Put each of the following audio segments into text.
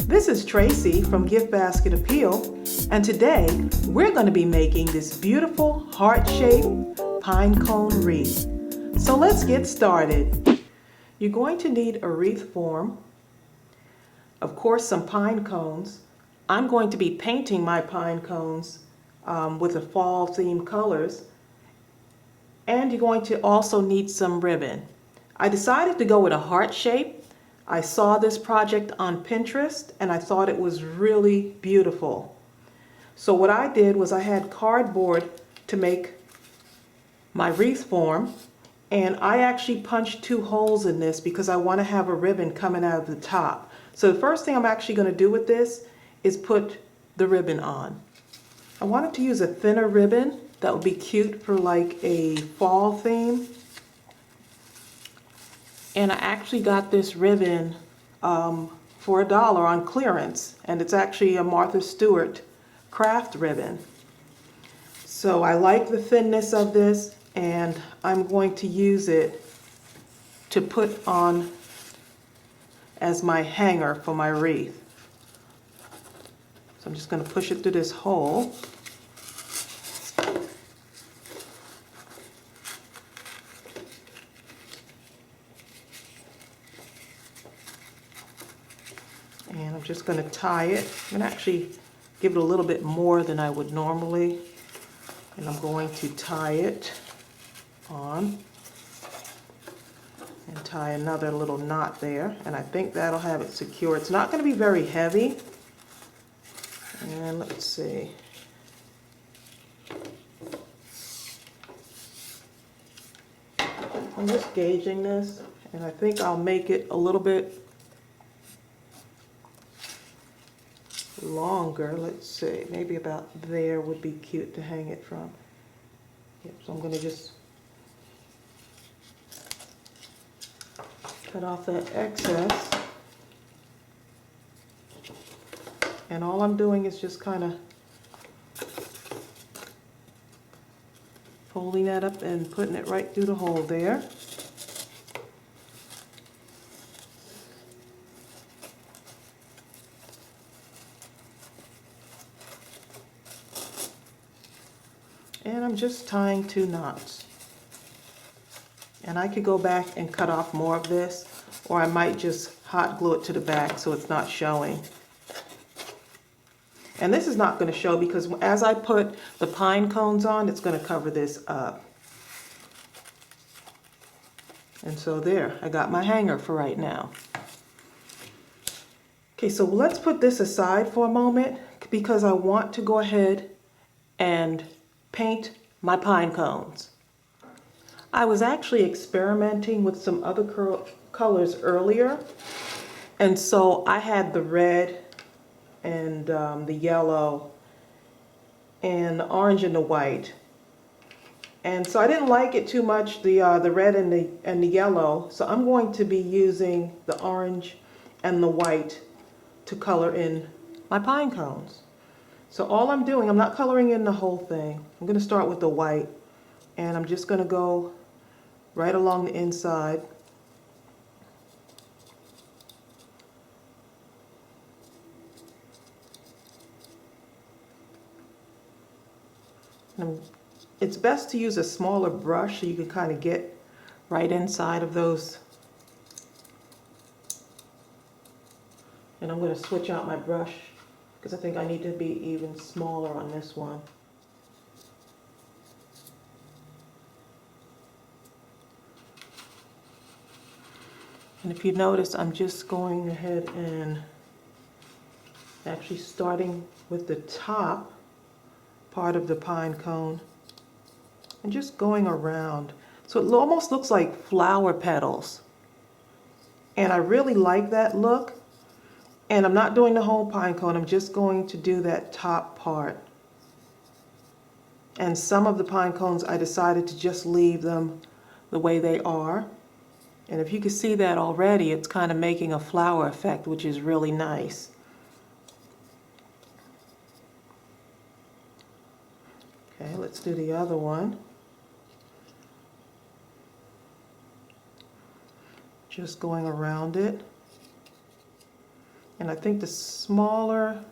This is Tracy from GiftBasketAppeal, and today we're going to be making this beautiful heart-shaped pinecone wreath. So let's get started. You're going to need a wreath form, of course some pine cones. I'm going to be painting my pine cones with the fall theme colors, and you're going to also need some ribbon. I decided to go with a heart shape. I saw this project on Pinterest and I thought it was really beautiful. So what I did was I had cardboard to make my wreath form, and I actually punched 2 holes in this because I want to have a ribbon coming out of the top. So the first thing I'm actually going to do with this is put the ribbon on. I wanted to use a thinner ribbon that would be cute for like a fall theme. And I actually got this ribbon for $1 on clearance, and it's actually a Martha Stewart craft ribbon. So I like the thinness of this, and I'm going to use it to put on as my hanger for my wreath. So I'm just going to push it through this hole. And I'm just going to tie it. I'm going to actually give it a little bit more than I would normally. And I'm going to tie it on. And tie another little knot there. And I think that'll have it secure. It's not going to be very heavy. And let's see. I'm just gauging this. And I think I'll make it a little bit longer. Let's see, maybe about there would be cute to hang it from. Yep, so I'm going to just cut off that excess, and all I'm doing is just kind of folding that up and putting it right through the hole there. And I'm just tying 2 knots. And I could go back and cut off more of this, or I might just hot glue it to the back so it's not showing. And this is not going to show because as I put the pine cones on, it's going to cover this up. And so there, I got my hanger for right now. Okay, so let's put this aside for a moment because I want to go ahead and paint my pine cones. I was actually experimenting with some other colors earlier, and so I had the red and the yellow and the orange and the white, and so I didn't like it too much, the red and the yellow, so I'm going to be using the orange and the white to color in my pine cones. So all I'm doing, I'm not coloring in the whole thing. I'm going to start with the white, and I'm just going to go right along the inside. And it's best to use a smaller brush so you can kind of get right inside of those. And I'm going to switch out my brush, because I think I need to be even smaller on this one. And if you notice, I'm just going ahead and actually starting with the top part of the pine cone and just going around. So it almost looks like flower petals. And I really like that look. And I'm not doing the whole pine cone, I'm just going to do that top part. And some of the pine cones I decided to just leave them the way they are. And if you can see that already, it's kind of making a flower effect, which is really nice. Okay, let's do the other one. Just going around it. And I think the smaller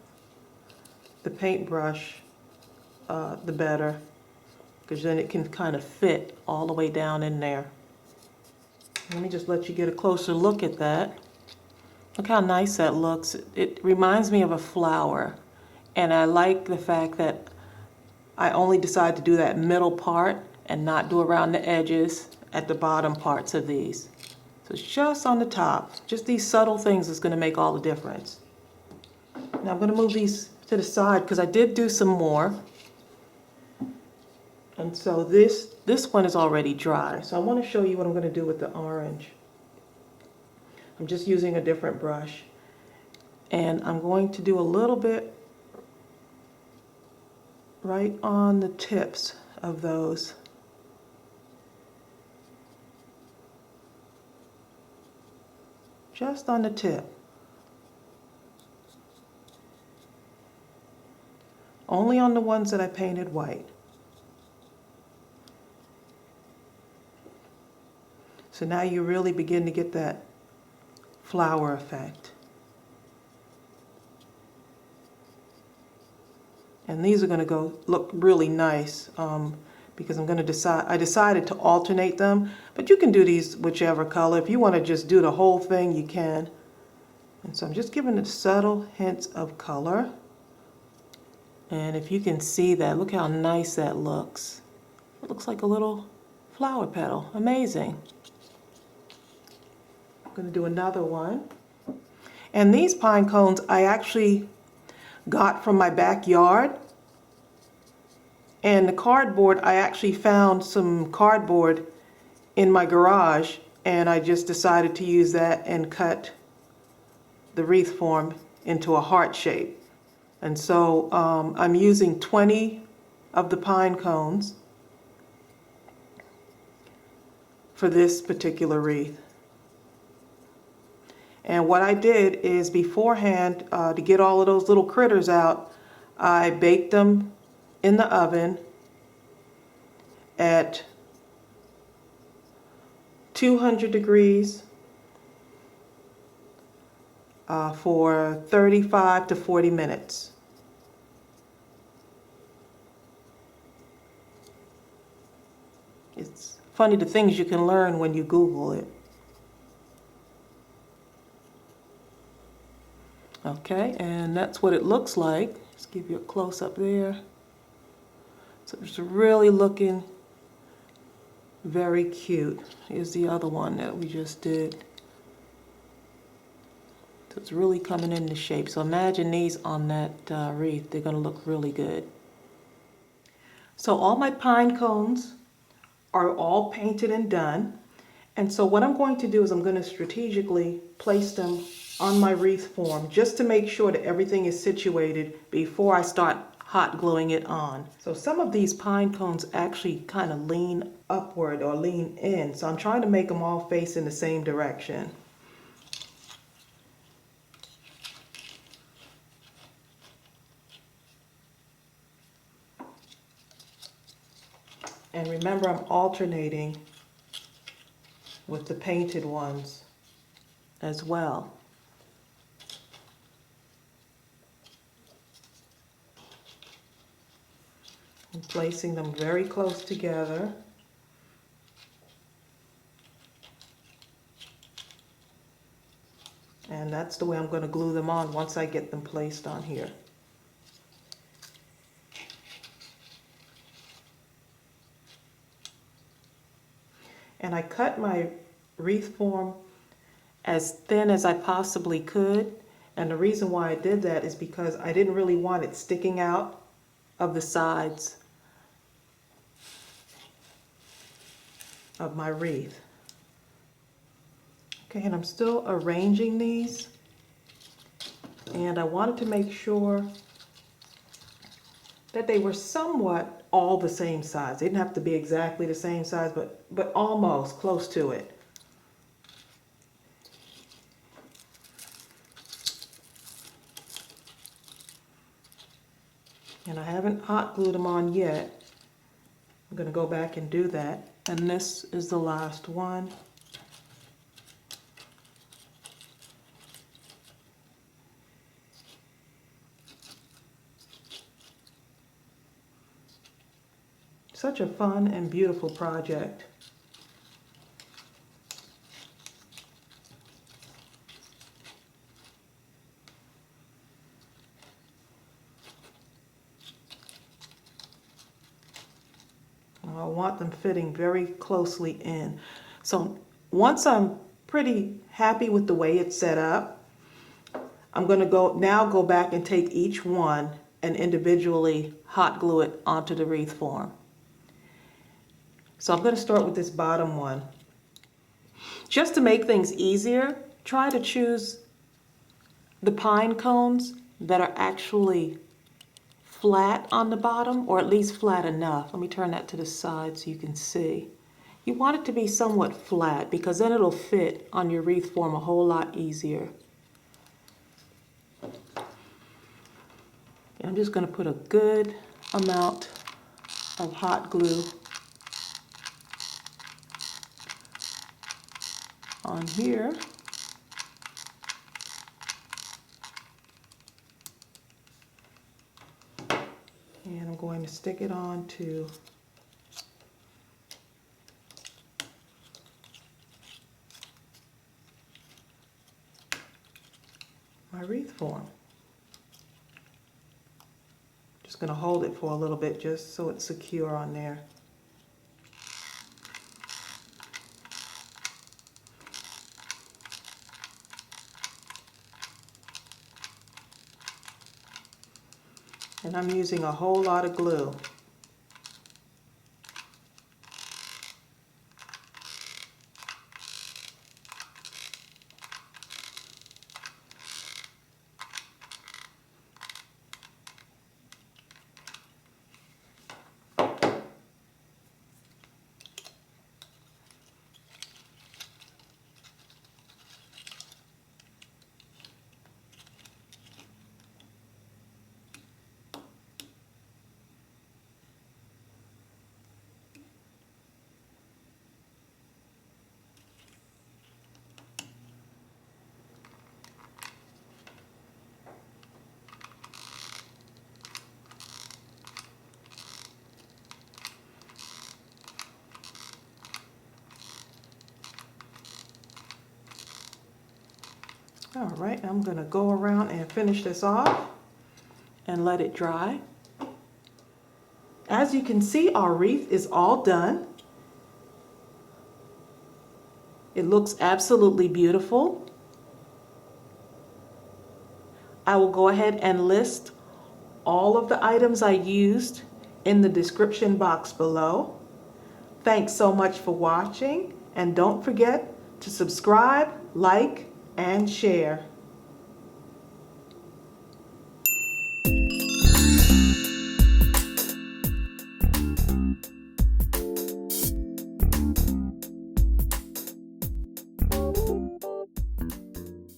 the paintbrush, the better, because then it can kind of fit all the way down in there. Let me just let you get a closer look at that. Look how nice that looks. It reminds me of a flower, and I like the fact that I only decided to do that middle part and not do around the edges at the bottom parts of these. So it's just on the top. Just these subtle things is going to make all the difference. Now I'm going to move these to the side because I did do some more. And so this one is already dry. So I want to show you what I'm going to do with the orange. I'm just using a different brush. And I'm going to do a little bit right on the tips of those. Just on the tip. Only on the ones that I painted white. So now you really begin to get that flower effect. And these are going to look really nice because I decided to alternate them, but you can do these whichever color. If you want to just do the whole thing, you can. And so I'm just giving it subtle hints of color. And if you can see that, look how nice that looks. It looks like a little flower petal. Amazing. I'm going to do another one. And these pine cones I actually got from my backyard. And the cardboard, I actually found some cardboard in my garage, and I just decided to use that and cut the wreath form into a heart shape. And so I'm using 20 of the pine cones for this particular wreath. And what I did is beforehand, to get all of those little critters out, I baked them in the oven at 200 degrees for 35 to 40 minutes. It's funny the things you can learn when you Google it. Okay, and that's what it looks like. Let's give you a close-up there. So it's really looking very cute. Here's the other one that we just did. So it's really coming into shape. So imagine these on that wreath. They're going to look really good. So all my pine cones are all painted and done. And so what I'm going to do is I'm going to strategically place them on my wreath form just to make sure that everything is situated before I start hot gluing it on. So some of these pine cones actually kind of lean upward or lean in. So I'm trying to make them all face in the same direction. And remember, I'm alternating with the painted ones as well. I'm placing them very close together. And that's the way I'm going to glue them on once I get them placed on here. And I cut my wreath form as thin as I possibly could. And the reason why I did that is because I didn't really want it sticking out of the sides of my wreath. Okay, and I'm still arranging these. And I wanted to make sure that they were somewhat all the same size. They didn't have to be exactly the same size, but almost close to it. And I haven't hot glued them on yet. I'm going to go back and do that. And this is the last one. Such a fun and beautiful project. I want them fitting very closely in. So once I'm pretty happy with the way it's set up, I'm going to go back and take each one and individually hot glue it onto the wreath form. So I'm going to start with this bottom one. Just to make things easier, try to choose the pine cones that are actually flat on the bottom, or at least flat enough. Let me turn that to the side so you can see. You want it to be somewhat flat because then it'll fit on your wreath form a whole lot easier. I'm just going to put a good amount of hot glue on here. And I'm going to stick it on to my wreath form. Just going to hold it for a little bit just so it's secure on there. And I'm using a whole lot of glue. All right, I'm going to go around and finish this off and let it dry. As you can see, our wreath is all done. It looks absolutely beautiful. I will go ahead and list all of the items I used in the description box below. Thanks so much for watching, and don't forget to subscribe, like, and share.